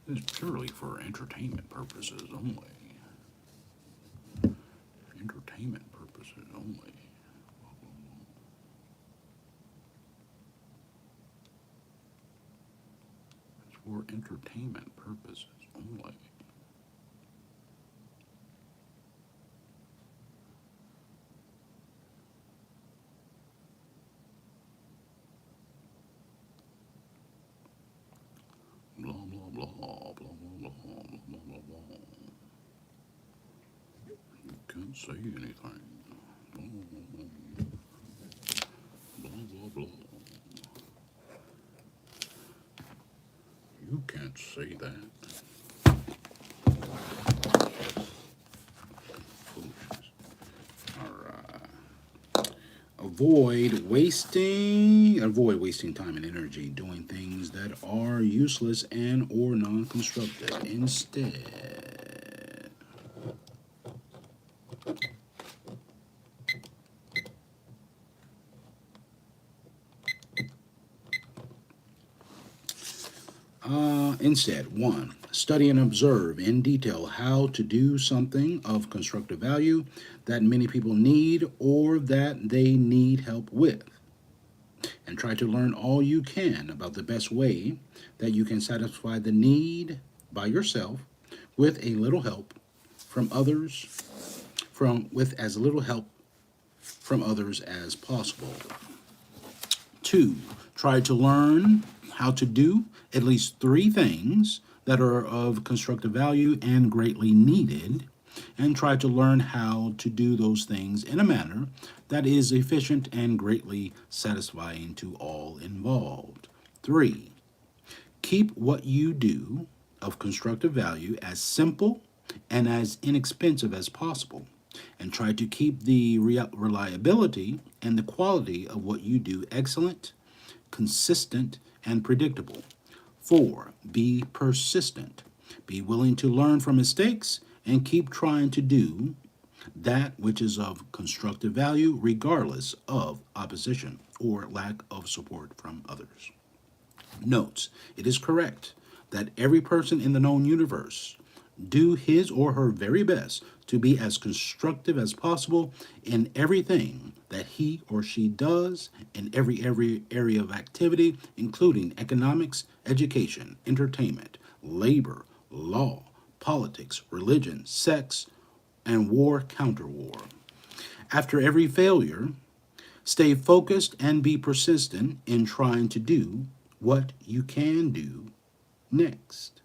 It is purely for entertainment purposes only. Entertainment purposes only. It's for entertainment purposes only. Blah blah blah blah blah blah blah blah blah blah. You can't say anything. Blah blah blah blah. You can't say that. Foolishness. All right. Avoid wasting time and energy doing things that are useless and or non-constructive. Instead, one, study and observe in detail how to do something of constructive value that many people need or that they need help with, and try to learn all you can about the best way that you can satisfy the need by yourself with a little help from others, with as little help from others as possible. Two, try to learn how to do at least three things that are of constructive value and greatly needed, and try to learn how to do those things in a manner that is efficient and greatly satisfying to all involved. Three, keep what you do of constructive value as simple and as inexpensive as possible, and try to keep the reliability and the quality of what you do excellent, consistent, and predictable. Four, be persistent. Be willing to learn from mistakes and keep trying to do that which is of constructive value regardless of opposition or lack of support from others. Notes, it is correct that every person in the known universe do his or her very best to be as constructive as possible in everything that he or she does in every area of activity, including economics, education, entertainment, labor, law, politics, religion, sex, and war, counter-war. After every failure, stay focused and be persistent in trying to do what you can do next.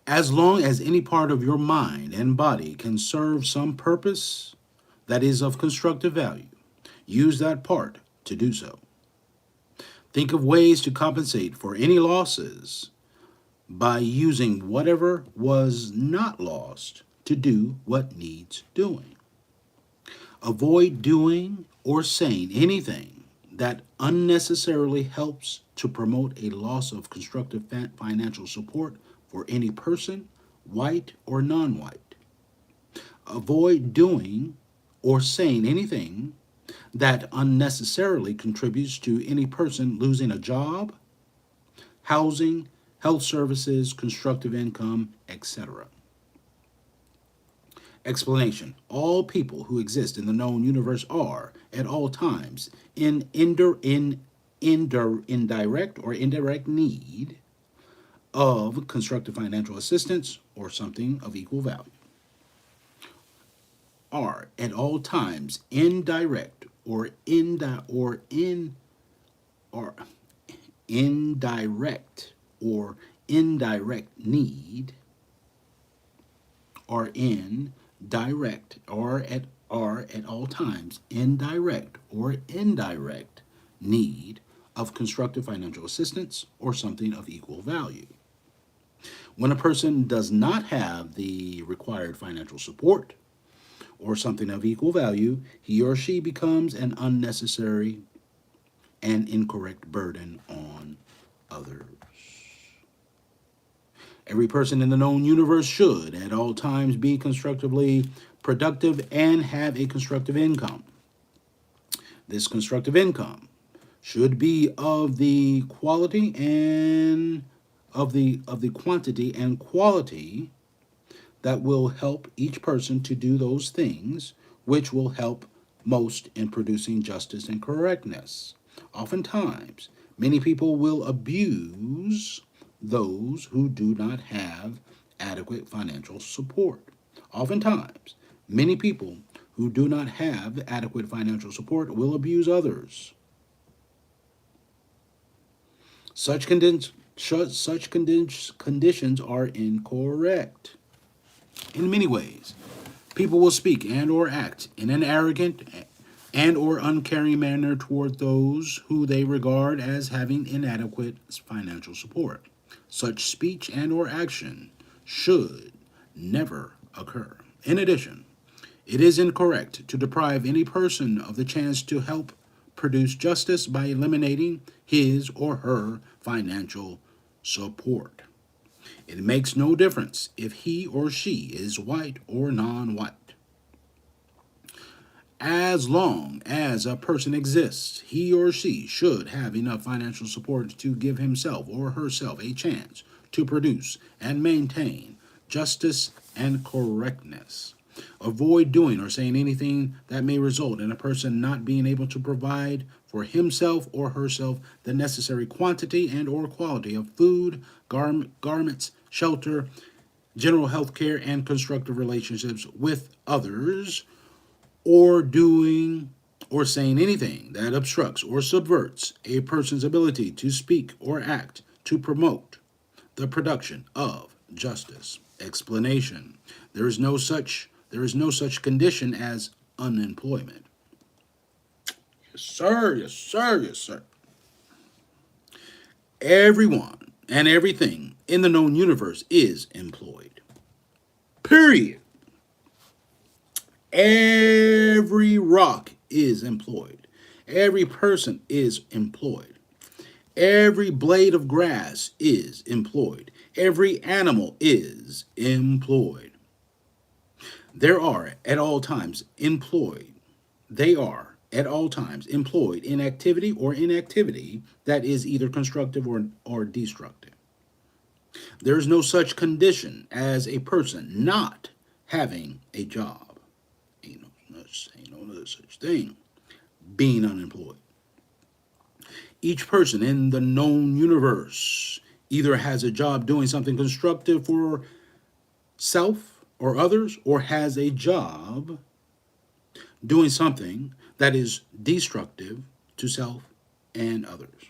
As long as any part of your mind and body can serve some purpose that is of constructive value, use that part to do so. Think of ways to compensate for any losses by using whatever was not lost to do what needs doing. Avoid doing or saying anything that unnecessarily helps to promote a loss of constructive financial support for any person, white or non-white. Avoid doing or saying anything that unnecessarily contributes to any person losing a job, housing, health services, constructive income, etc. Explanation. All people who exist in the known universe are, at all times, in indirect or indirect need of constructive financial assistance or something of equal value. Are, at all times, indirect or or indirect or indirect need, are in direct or are at all times indirect or indirect need of constructive financial assistance or something of equal value. When a person does not have the required financial support or something of equal value, he or she becomes an unnecessary and incorrect burden on others. Every person in the known universe should, at all times, be constructively productive and have a constructive income. This constructive income should be of the quality and of the quantity and quality that will help each person to do those things which will help most in producing justice and correctness. Oftentimes, many people will abuse those who do not have adequate financial support. Oftentimes, many people who do not have adequate financial support will abuse others. Conditions are incorrect in many ways. People will speak and or act in an arrogant and or uncaring manner toward those who they regard as having inadequate financial support. Such speech and or action should never occur. In addition, it is incorrect to deprive any person of the chance to help produce justice by eliminating his or her financial support. It makes no difference if he or she is white or non white. As long as a person exists, he or she should have enough financial support to give himself or herself a chance to produce and maintain justice and correctness. Avoid doing or saying anything that may result in a person not being able to provide for himself or herself the necessary quantity and or quality of food, garments, shelter, general health care, and constructive relationships with others, or doing or saying anything that obstructs or subverts a person's ability to speak or act to promote the production of justice. Explanation. There is no such condition as unemployment. Yes, sir, yes, sir, yes, sir. Everyone and everything in the known universe is employed. Period. Every rock is employed. Every person is employed. Every blade of grass is employed. Every animal is employed. There are at all times employed. They are at all times employed in activity or inactivity that is either constructive or destructive. There is no such condition as a person not having a job. Ain't no such thing. Being unemployed. Each person in the known universe either has a job doing something constructive for self or others, or has a job doing something that is destructive to self and others.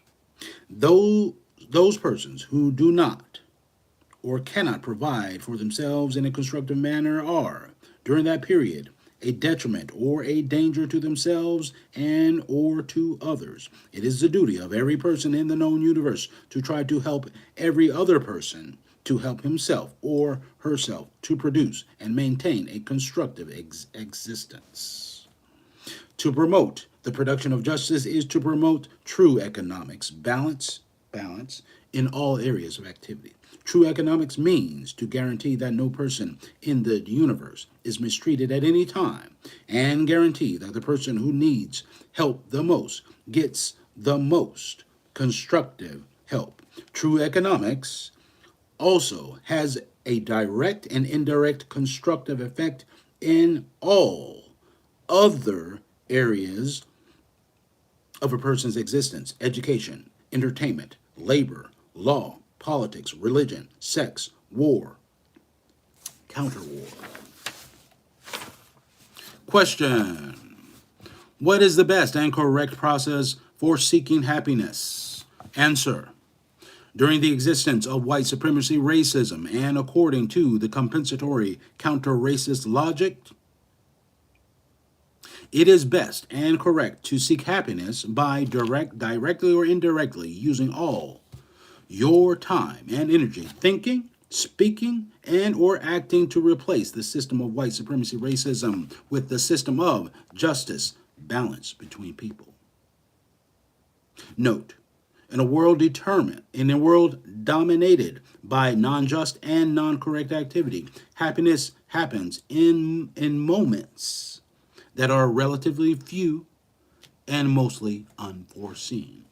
Though those persons who do not or cannot provide for themselves in a constructive manner are, during that period, a detriment or a danger to themselves and or to others. It is the duty of every person in the known universe to try to help every other person to help himself or herself to produce and maintain a constructive existence. To promote the production of justice is to promote true economics, balance in all areas of activity. True economics means to guarantee that no person in the universe is mistreated at any time, and guarantee that the person who needs help the most gets the most constructive help. True economics also has a direct and indirect constructive effect in all other areas of a person's existence: education, entertainment, labor, law, politics, religion, sex, war, counter-war. Question: what is the best and correct process for seeking happiness? Answer: during the existence of white supremacy, racism, and according to the compensatory counter-racist logic, it is best and correct to seek happiness by directly or indirectly, using all your time and energy thinking, speaking, and or acting to replace the system of white supremacy, racism with the system of justice, balance between people. Note: in a world dominated by non-just and non-correct activity, happiness happens in moments that are relatively few and mostly unforeseen.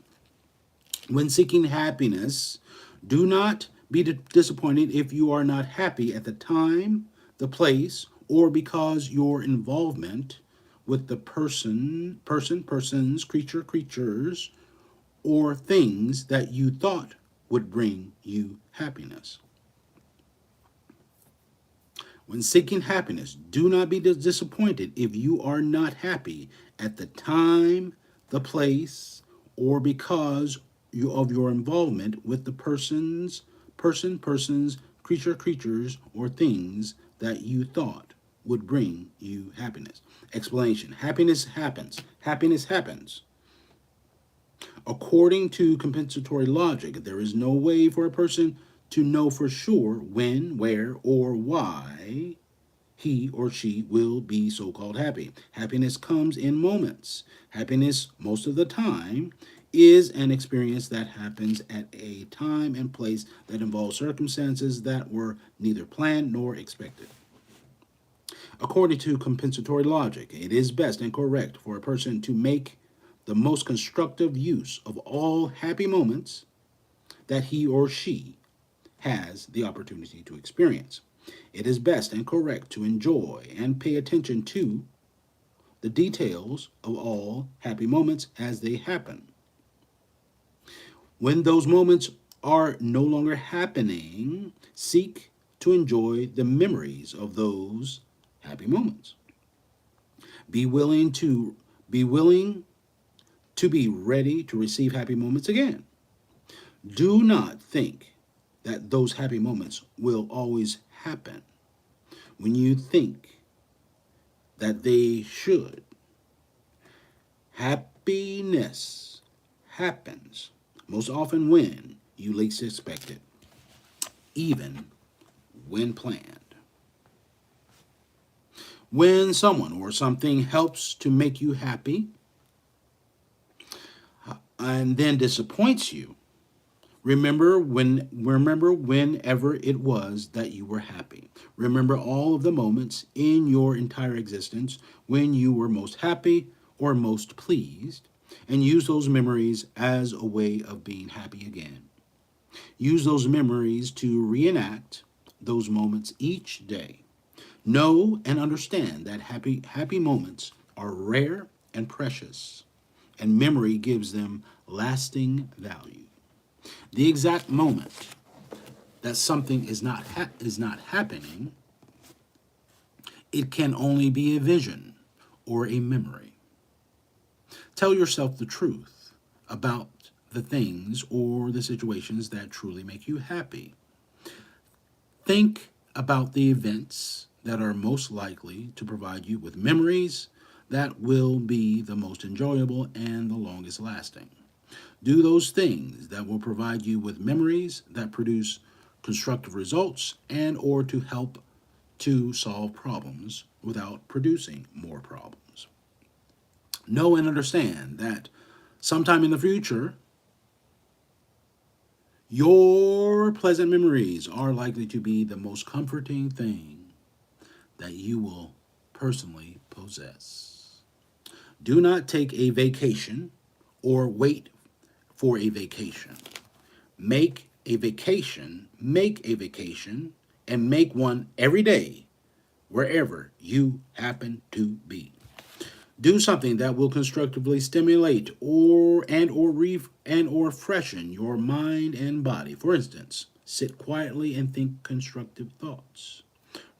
When seeking happiness, do not be disappointed if you are not happy at the time, the place, or because your involvement with the persons, creatures, or things that you thought would bring you happiness. When seeking happiness, do not be disappointed if you are not happy at the time, the place, or because of your involvement with the persons, creatures, or things that you thought would bring you happiness. Explanation. Happiness happens. Happiness happens. According to compensatory logic, there is no way for a person to know for sure when, where, or why he or she will be so called happy. Happiness comes in moments. Happiness, most of the time, is an experience that happens at a time and place that involves circumstances that were neither planned nor expected. According to compensatory logic, it is best and correct for a person to make the most constructive use of all happy moments that he or she has the opportunity to experience. It is best and correct to enjoy and pay attention to the details of all happy moments as they happen. When those moments are no longer happening, seek to enjoy the memories of those happy moments. Be willing to be willing to be ready to receive happy moments again. Do not think that those happy moments will always happen when you think that they should. Happiness happens most often when you least expect it, even when planned. When someone or something helps to make you happy and then disappoints you, remember whenever it was that you were happy. Remember all of the moments in your entire existence when you were most happy or most pleased, and use those memories as a way of being happy again. Use those memories to reenact those moments each day. Know and understand that happy moments are rare and precious, and memory gives them lasting value. The exact moment that something is not happening, it can only be a vision or a memory. Tell yourself the truth about the things or the situations that truly make you happy. Think about the events that are most likely to provide you with memories that will be the most enjoyable and the longest lasting. Do those things that will provide you with memories that produce constructive results and or to help to solve problems without producing more problems. Know and understand that sometime in the future, your pleasant memories are likely to be the most comforting thing that you will personally possess. Do not take a vacation or wait for a vacation. Make a vacation, and make one every day wherever you happen to be. Do something that will constructively stimulate or freshen your mind and body. For instance, sit quietly and think constructive thoughts.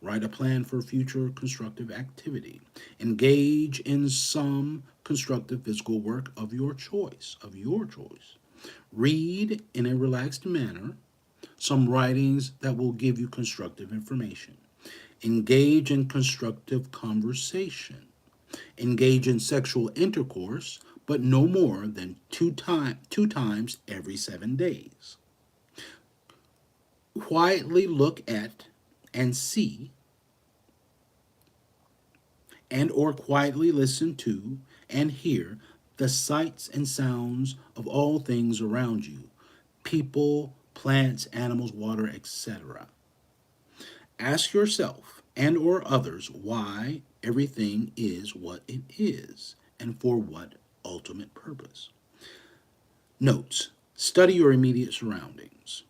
Write a plan for future constructive activity. Engage in some constructive physical work of your choice. Read in a relaxed manner some writings that will give you constructive information. Engage in constructive conversation. Engage in sexual intercourse, but no more than two times every 7 days. Quietly look at and see and or quietly listen to and hear the sights and sounds of all things around you, people, plants, animals, water, etc. Ask yourself and or others why everything is what it is and for what ultimate purpose. Notes. Study your immediate surroundings.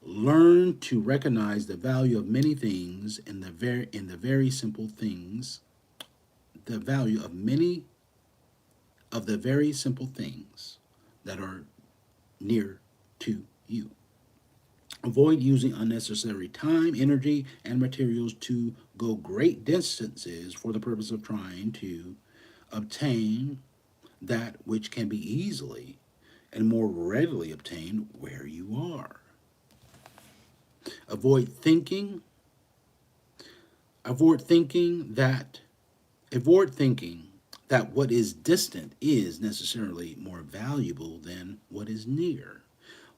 Learn to recognize the value of many things in the very simple things, the value of many of the very simple things that are near to you. Avoid using unnecessary time, energy, and materials to go great distances for the purpose of trying to obtain that which can be easily and more readily obtained where you are. Avoid thinking, avoid thinking that avoid thinking that what is distant is necessarily more valuable than what is near.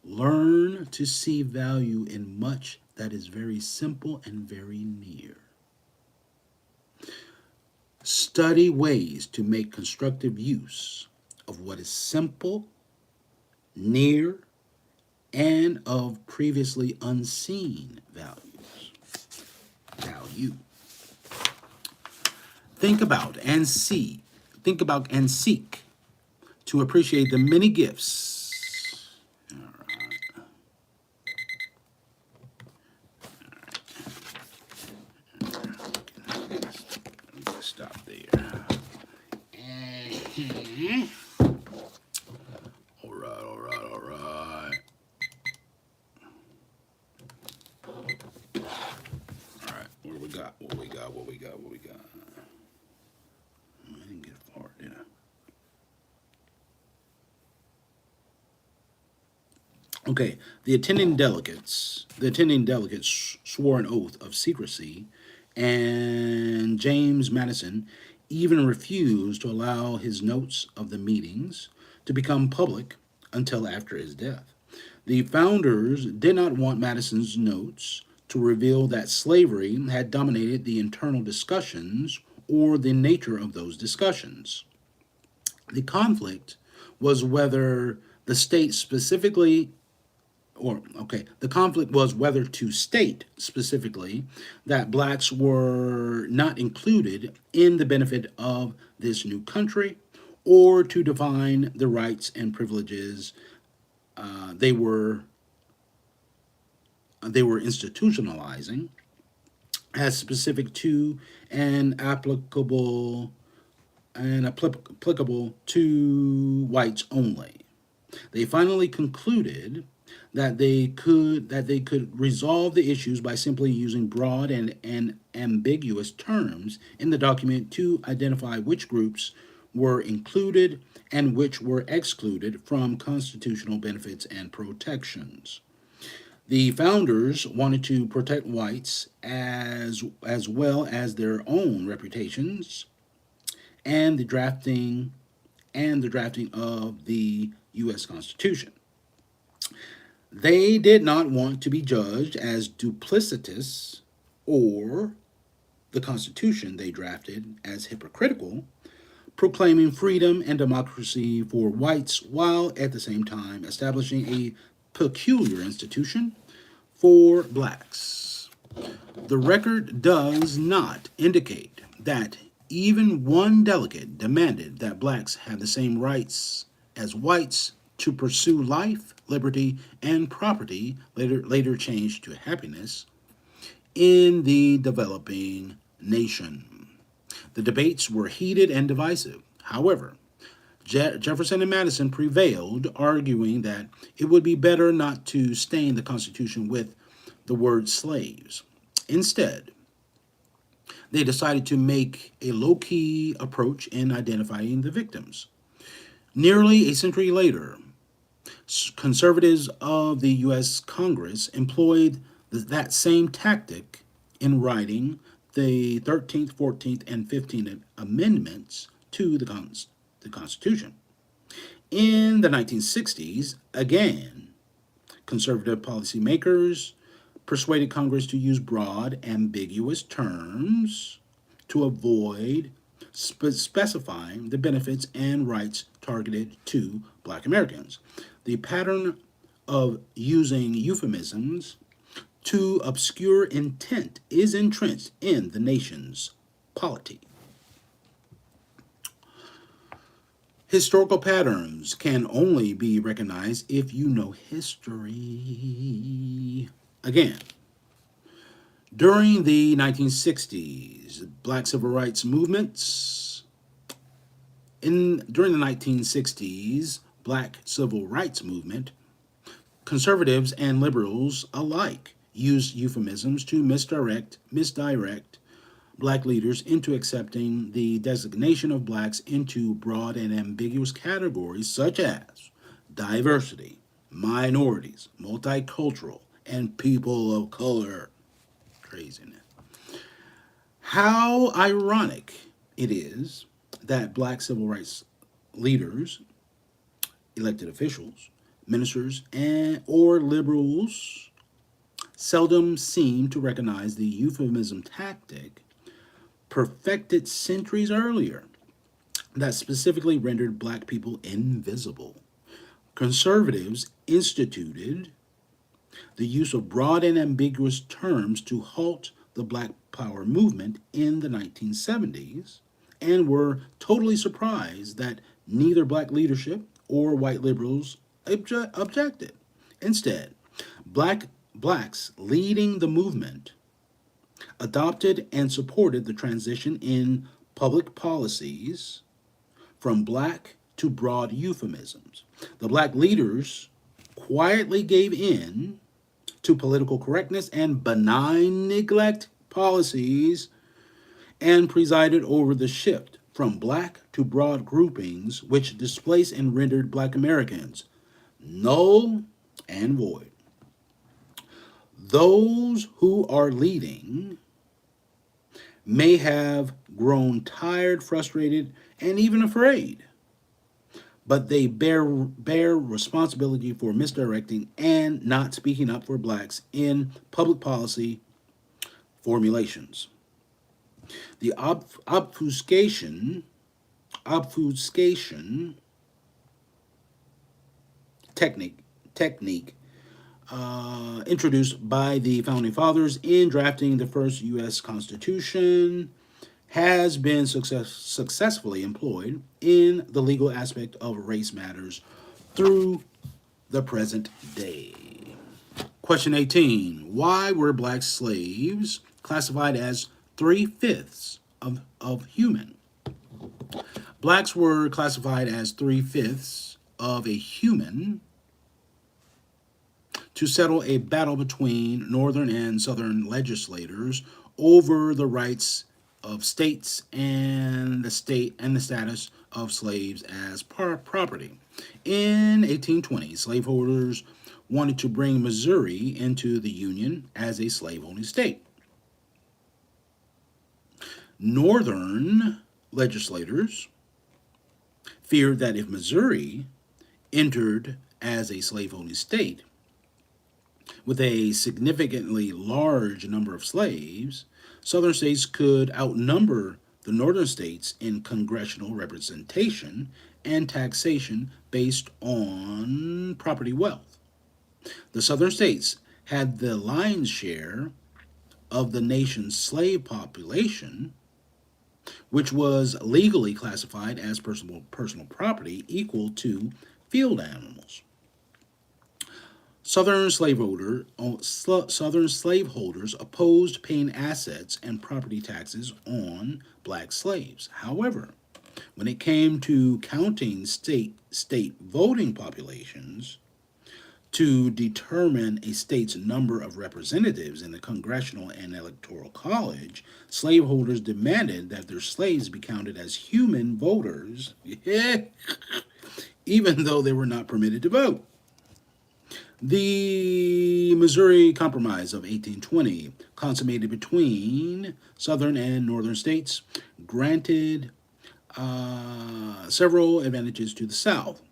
Learn to see value in much that is very simple and very near. Study ways to make constructive use of what is simple, near, and of previously unseen values. Value. Think about and see. Think about and seek to appreciate the many gifts. All right. Stop there. All right, all right, all right. All right, what we got? What we got? What we got? What we got? I didn't get far, did I? Okay, the attending delegates swore an oath of secrecy, and James Madison even refused to allow his notes of the meetings to become public until after his death. The founders did not want Madison's notes to reveal that slavery had dominated the internal discussions or the nature of those discussions. The conflict was whether the state specifically the conflict was whether to state specifically that blacks were not included in the benefit of this new country, or to define the rights and privileges they were institutionalizing as specific to and applicable to whites only. They finally concluded that they could resolve the issues by simply using broad and ambiguous terms in the document to identify which groups were included and which were excluded from constitutional benefits and protections. The founders wanted to protect whites as well as their own reputations and the drafting of the US Constitution. They did not want to be judged as duplicitous or the Constitution they drafted as hypocritical, proclaiming freedom and democracy for whites while at the same time establishing a peculiar institution for blacks. The record does not indicate that even one delegate demanded that blacks have the same rights as whites to pursue life, liberty, and property, later changed to happiness, in the developing nation. The debates were heated and divisive. However, Jefferson and Madison prevailed, arguing that it would be better not to stain the Constitution with the word slaves. Instead, they decided to make a low-key approach in identifying the victims. Nearly a century later, conservatives of the U.S. Congress employed that same tactic in writing the 13th, 14th, and 15th Amendments to the Constitution. In the 1960s, again, conservative policymakers persuaded Congress to use broad, ambiguous terms to avoid specifying the benefits and rights targeted to black Americans. The pattern of using euphemisms to obscure intent is entrenched in the nation's polity. Historical patterns can only be recognized if you know history. Again, during the 1960s, black civil rights movements, during the 1960s, black civil rights movement, conservatives and liberals alike used euphemisms to misdirect black leaders into accepting the designation of blacks into broad and ambiguous categories such as diversity, minorities, multicultural, and people of color. Craziness. How ironic it is that black civil rights leaders, elected officials, ministers, or liberals seldom seem to recognize the euphemism tactic perfected centuries earlier that specifically rendered black people invisible. Conservatives instituted the use of broad and ambiguous terms to halt the Black Power movement in the 1970s and were totally surprised that neither black leadership or white liberals objected. Instead, blacks leading the movement adopted and supported the transition in public policies from black to broad euphemisms. The black leaders quietly gave in to political correctness and benign neglect policies and presided over the shift from black to broad groupings, which displaced and rendered black Americans null and void. Those who are leading may have grown tired, frustrated, and even afraid, but they bear responsibility for misdirecting and not speaking up for blacks in public policy formulations. The obfuscation technique introduced by the founding fathers in drafting the first U.S. Constitution has been successfully employed in the legal aspect of race matters through the present day. Question 18. Why were black slaves classified as 3/5 of human? Blacks were classified as 3/5 of a human to settle a battle between northern and southern legislators over the rights of states and the status of slaves as property. In 1820, slaveholders wanted to bring Missouri into the Union as a slave-owning state. Northern legislators feared that if Missouri entered as a slave-owning state, with a significantly large number of slaves, southern states could outnumber the northern states in congressional representation and taxation based on property wealth. The southern states had the lion's share of the nation's slave population, which was legally classified as personal property equal to field animals. Southern slaveholders opposed paying assets and property taxes on black slaves. However, when it came to counting state voting populations to determine a state's number of representatives in the congressional and electoral college, slaveholders demanded that their slaves be counted as human voters, even though they were not permitted to vote. The Missouri Compromise of 1820, consummated between southern and northern states, granted several advantages to the South.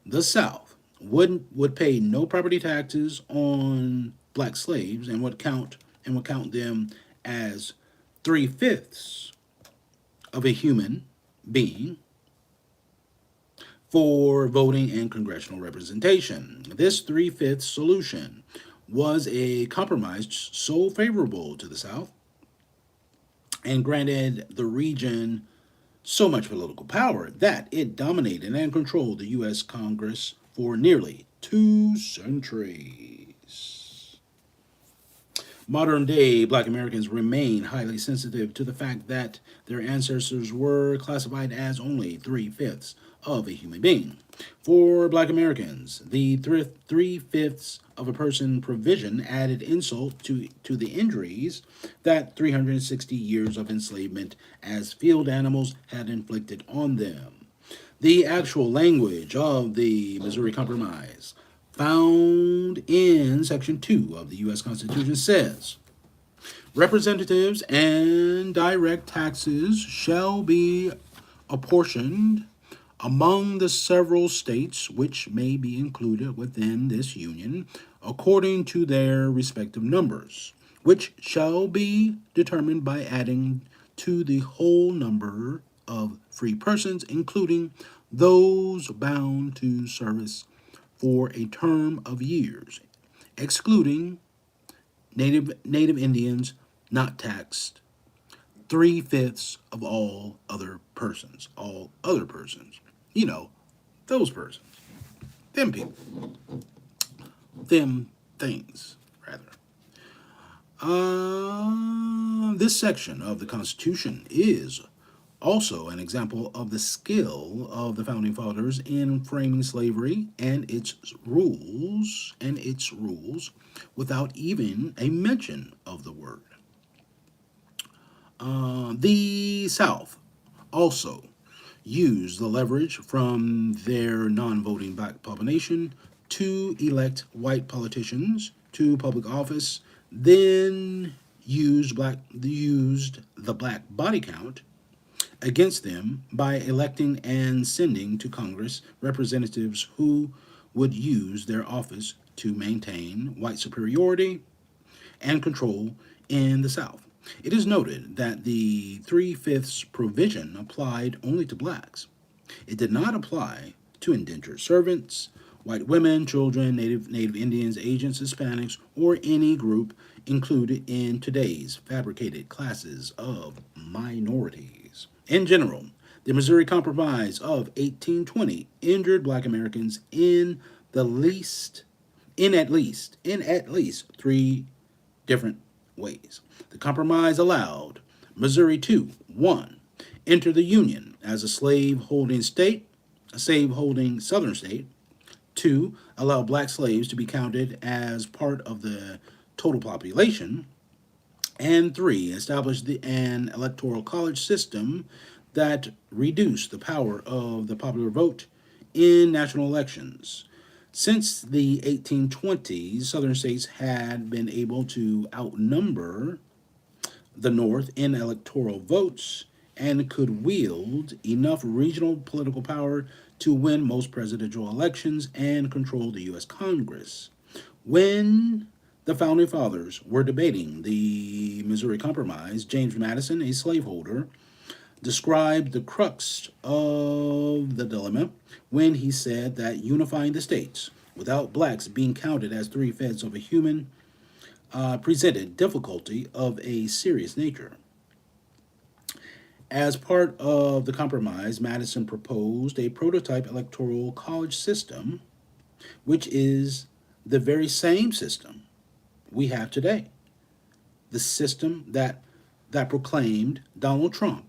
The South would pay no property taxes on black slaves and would count them as 3/5 of a human being for voting and congressional representation. This 3/5 solution was a compromise so favorable to the South and granted the region So much political power that it dominated and controlled the U.S. Congress for nearly 2 centuries. Modern day black Americans remain highly sensitive to the fact that their ancestors were classified as only 3/5 of a human being. For black Americans, the 3/5 of a person provision added insult to the injuries that 360 years of enslavement as field animals had inflicted on them. The actual language of the Missouri Compromise, found in Section 2 of the U.S. Constitution, says representatives and direct taxes shall be apportioned among the several states which may be included within this union according to their respective numbers, which shall be determined by adding to the whole number of free persons, including those bound to service for a term of years, excluding native Indians not taxed, 3/5 of all other persons. You know, those persons, them people, them things, rather. This section of the Constitution is also an example of the skill of the founding fathers in framing slavery and its rules without even a mention of the word. The South also used the leverage from their non-voting black population to elect white politicians to public office, then used the black body count against them by electing and sending to Congress representatives who would use their office to maintain white superiority and control in the South. It is noted that the 3/5 provision applied only to blacks. It did not apply to indentured servants, white women, children, native Indians, agents, Hispanics, or any group included in today's fabricated classes of minorities. In general, the Missouri Compromise of 1820 injured black Americans in at least three different ways. The compromise allowed Missouri to 1. Enter the Union as a slave-holding southern state. 2. Allow black slaves to be counted as part of the total population. And 3. Establish an electoral college system that reduced the power of the popular vote in national elections. Since the 1820s, Southern states had been able to outnumber the North in electoral votes and could wield enough regional political power to win most presidential elections and control the U.S. Congress. When the Founding Fathers were debating the Missouri Compromise, James Madison, a slaveholder, described the crux of the dilemma when he said that unifying the states without blacks being counted as 3/5 of a human presented difficulty of a serious nature. As part of the compromise, Madison proposed a prototype electoral college system, which is the very same system we have today. The system that proclaimed Donald Trump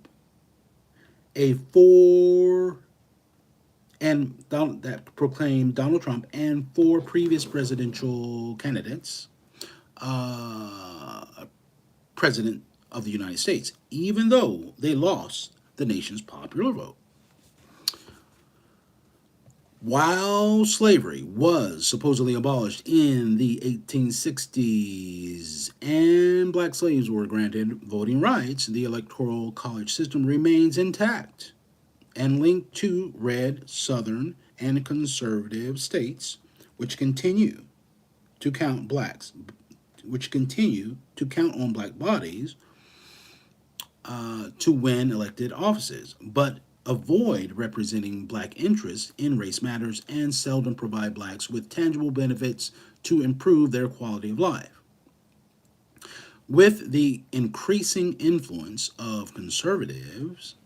a four and that proclaimed Donald Trump and four previous presidential candidates president of the United States, even though they lost the nation's popular vote. While slavery was supposedly abolished in the 1860s and black slaves were granted voting rights, the electoral college system remains intact and linked to red, southern, and conservative states, which continue to count on black bodies to win elected offices, but avoid representing black interests in race matters and seldom provide blacks with tangible benefits to improve their quality of life. With the increasing influence of conservatives,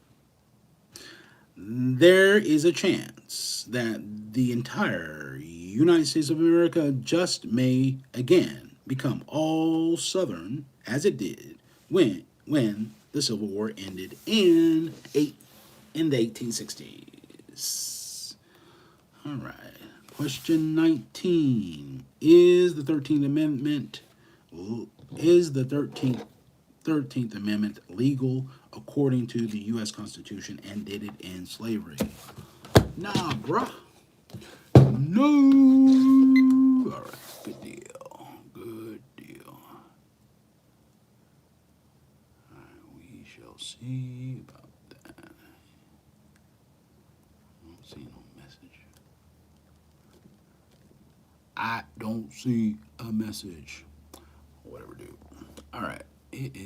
there is a chance that the entire United States of America just may again become all Southern as it did when the Civil War ended in the 1860s. All right. Question 19. Is the 13th Amendment legal according to the US Constitution, and did it end slavery? Nah, bruh. No. All right. Good deal. Good deal. All right, we shall see about that. I don't see no message. I don't see a message. Whatever, dude. All right. It is.